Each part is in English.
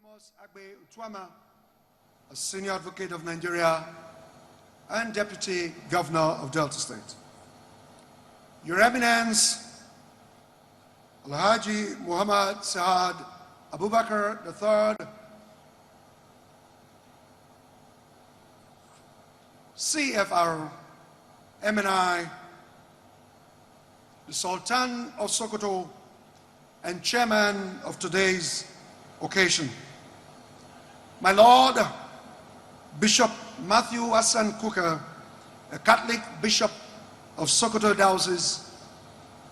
Emmanuel Uduaghan, a senior advocate of Nigeria and Deputy Governor of Delta State. Your Eminence, Alhaji Muhammad Saad Abubakar III, CFR, MNI, the Sultan of Sokoto, and chairman of today's occasion. My Lord, Bishop Matthew Hassan Kuka, a Catholic Bishop of Sokoto Diocese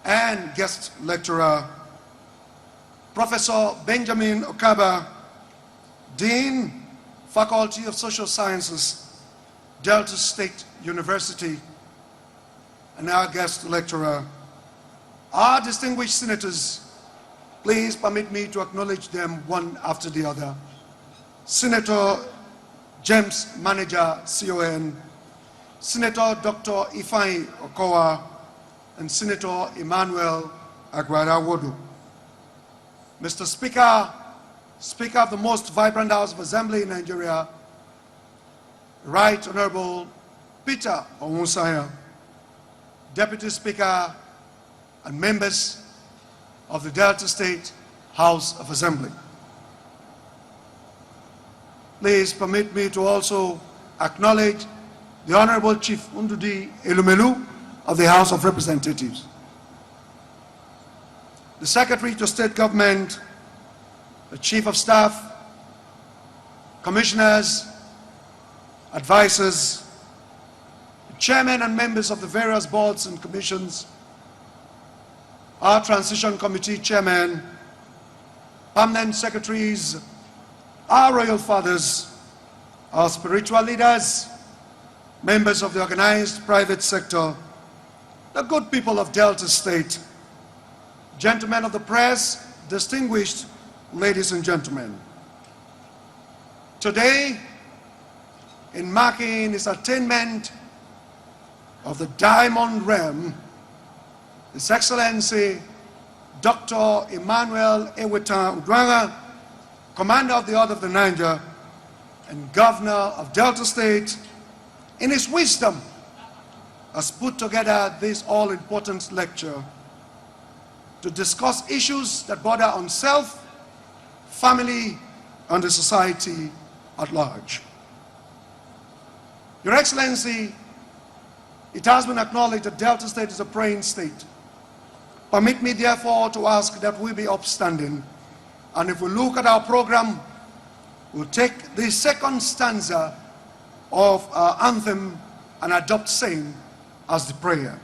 and guest lecturer, Professor Benjamin Okaba, Dean, Faculty of Social Sciences, Delta State University, and our guest lecturer, our distinguished senators. Please permit me to acknowledge them one after the other. Senator James Manager, CON, Senator Dr. Ifeanyi Okowa, and Senator Emmanuel Uduaghan. Mr. Speaker, Speaker of the most vibrant House of Assembly in Nigeria, Right Honorable Peter Onwusanya, Deputy Speaker, and members of the Delta State House of Assembly. Please permit me to also acknowledge the Honorable Chief Ndudi Elumelu of the House of Representatives, the Secretary to State Government, the Chief of Staff, Commissioners, Advisors, the Chairmen and members of the various boards and commissions, our Transition Committee Chairman, Permanent Secretaries, our Royal Fathers, our spiritual leaders, members of the organized private sector, the good people of Delta State, gentlemen of the press, distinguished ladies and gentlemen. Today, in marking his attainment of the diamond realm, His Excellency Dr. Emmanuel Uduaghan, Commander of the Order of the Niger and Governor of Delta State, in his wisdom, has put together this all-important lecture to discuss issues that border on self, family, and the society at large. Your Excellency, it has been acknowledged that Delta State is a praying state. Permit me, therefore, to ask that we be upstanding. And if we look at our program, we'll take the second stanza of our anthem and adopt same as the prayer.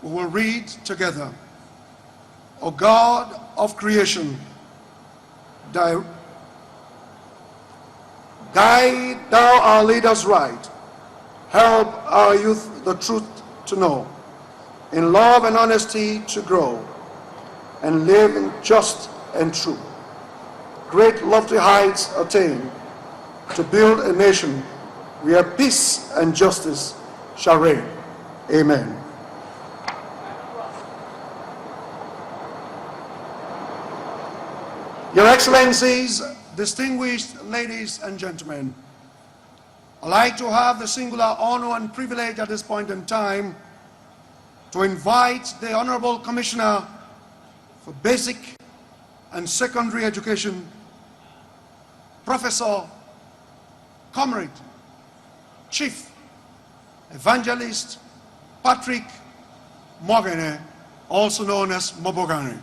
We will read together. O God of creation, guide thou our leaders right, help our youth the truth to know, in love and honesty to grow, and live in just and true. Great lofty heights attain, to build a nation where peace and justice shall reign. Amen. Your Excellencies, distinguished ladies and gentlemen, I'd like to have the singular honor and privilege at this point in time to invite the Honorable Commissioner for Basic and Secondary Education, Professor, Comrade, Chief Evangelist Patrick Mogene, also known as Mobogane.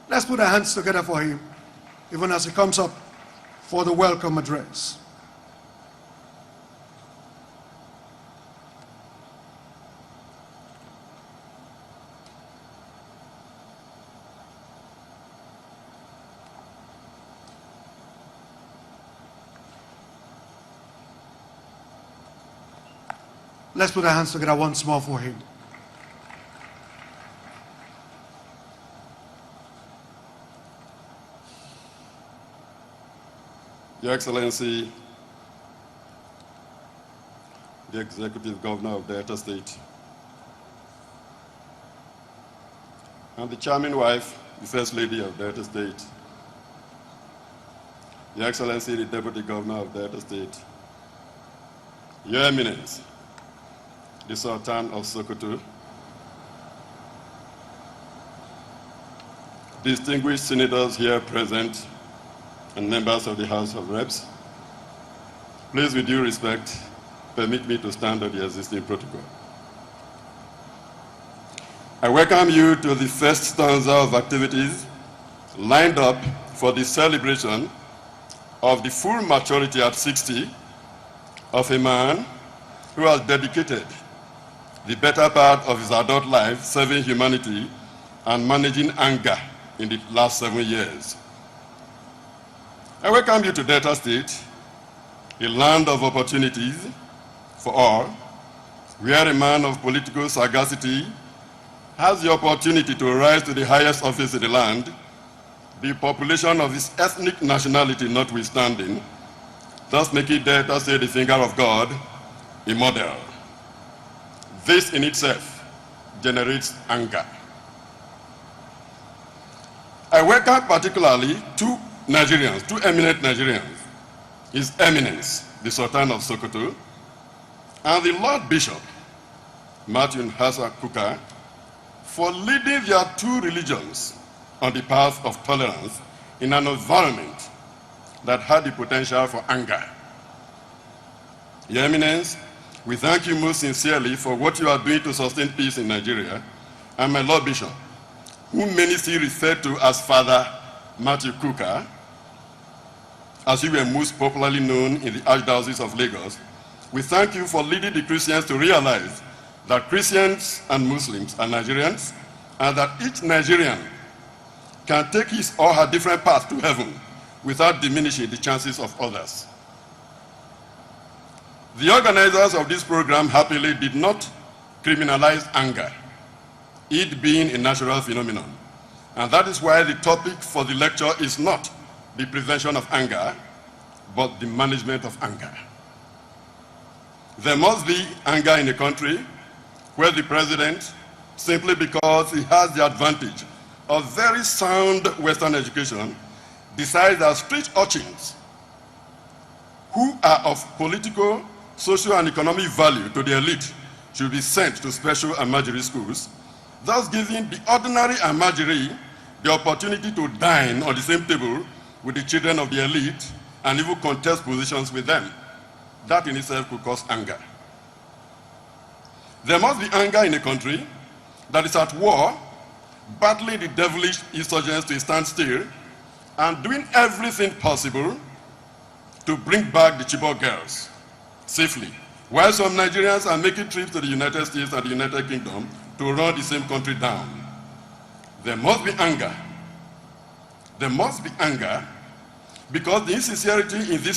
Let's put our hands together for him, even as he comes up for the welcome address. Let's put our hands together once more for him. Your Excellency, the Executive Governor of Delta State, and the charming wife, the First Lady of Delta State, Your Excellency, the Deputy Governor of Delta State, Your Eminence, the Sultan of Sokoto, distinguished senators here present, and members of the House of Reps, please, with due respect, permit me to stand on the existing protocol. I welcome you to the first stanza of activities lined up for the celebration of the full maturity at 60 of a man who has dedicated the better part of his adult life serving humanity and managing anger in the last 7 years. I welcome you to Delta State, a land of opportunities for all, where a man of political sagacity has the opportunity to rise to the highest office in the land, the population of his ethnic nationality notwithstanding, thus making Delta State the finger of God, a model. This in itself generates anger. I welcome particularly two eminent Nigerians, His Eminence, the Sultan of Sokoto, and the Lord Bishop, Martin Hassan Kuka, for leading their two religions on the path of tolerance in an environment that had the potential for anger. Your Eminence, we thank you most sincerely for what you are doing to sustain peace in Nigeria, and my Lord Bishop, whom many still refer to as Father Matthew Kuka, as you were most popularly known in the Archdiocese of Lagos, we thank you for leading the Christians to realize that Christians and Muslims are Nigerians, and that each Nigerian can take his or her different path to heaven without diminishing the chances of others. The organizers of this program happily did not criminalize anger, it being a natural phenomenon. And that is why the topic for the lecture is not the prevention of anger, but the management of anger. There must be anger in a country where the president, simply because he has the advantage of very sound Western education, decides that street urchins who are of political, social, and economic value to the elite should be sent to special Amajiri schools, thus giving the ordinary Amajiri the opportunity to dine on the same table with the children of the elite and even contest positions with them. That in itself could cause anger. There must be anger in a country that is at war, battling the devilish insurgents to stand still, and doing everything possible to bring back the Chibok girls safely, while some Nigerians are making trips to the United States and the United Kingdom to run the same country down. There must be anger. There must be anger because the insincerity in this